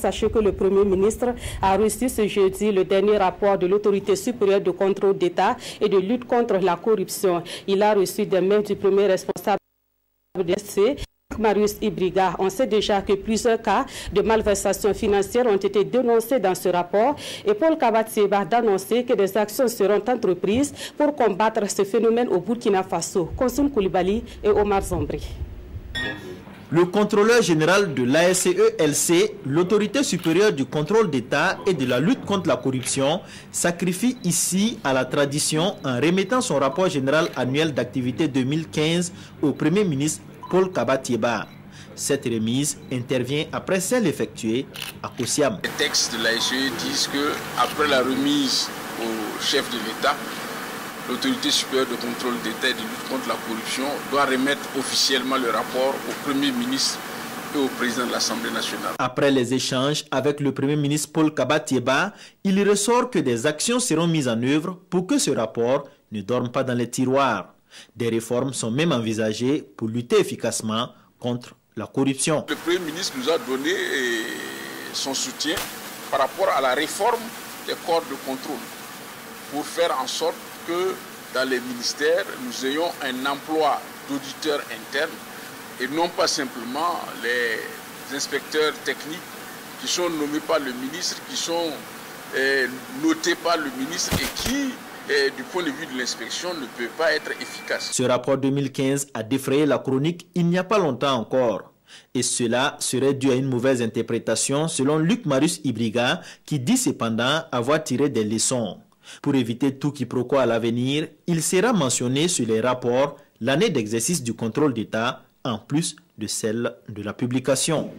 Sachez que le Premier ministre a reçu ce jeudi le dernier rapport de l'autorité supérieure de contrôle d'État et de lutte contre la corruption. Il a reçu des mains du premier responsable de l'SC, Marius Ibriga. On sait déjà que plusieurs cas de malversation financière ont été dénoncés dans ce rapport et Paul Kabatieba a annoncé que des actions seront entreprises pour combattre ce phénomène au Burkina Faso. Konsoum Koulibaly et Omar Zombri. Le contrôleur général de l'ASCE-LC, l'autorité supérieure du contrôle d'État et de la lutte contre la corruption, sacrifie ici à la tradition en remettant son rapport général annuel d'activité 2015 au Premier ministre Paul Kabatieba. Cette remise intervient après celle effectuée à Kosiam. Les textes de l'ASCE disent qu'après la remise au chef de l'État, l'autorité supérieure de contrôle d'État et de lutte contre la corruption doit remettre officiellement le rapport au Premier ministre et au président de l'Assemblée nationale. Après les échanges avec le Premier ministre Paul Kabatieba, il ressort que des actions seront mises en œuvre pour que ce rapport ne dorme pas dans les tiroirs. Des réformes sont même envisagées pour lutter efficacement contre la corruption. Le Premier ministre nous a donné son soutien par rapport à la réforme des corps de contrôle pour faire en sorte que dans les ministères, nous ayons un emploi d'auditeurs internes et non pas simplement les inspecteurs techniques qui sont nommés par le ministre, qui sont notés par le ministre et qui, du point de vue de l'inspection, ne peuvent pas être efficaces. Ce rapport 2015 a défrayé la chronique il n'y a pas longtemps encore. Et cela serait dû à une mauvaise interprétation selon Luc Marius Ibriga, qui dit cependant avoir tiré des leçons. Pour éviter tout quiproquo à l'avenir, il sera mentionné sur les rapports l'année d'exercice du contrôle d'État en plus de celle de la publication.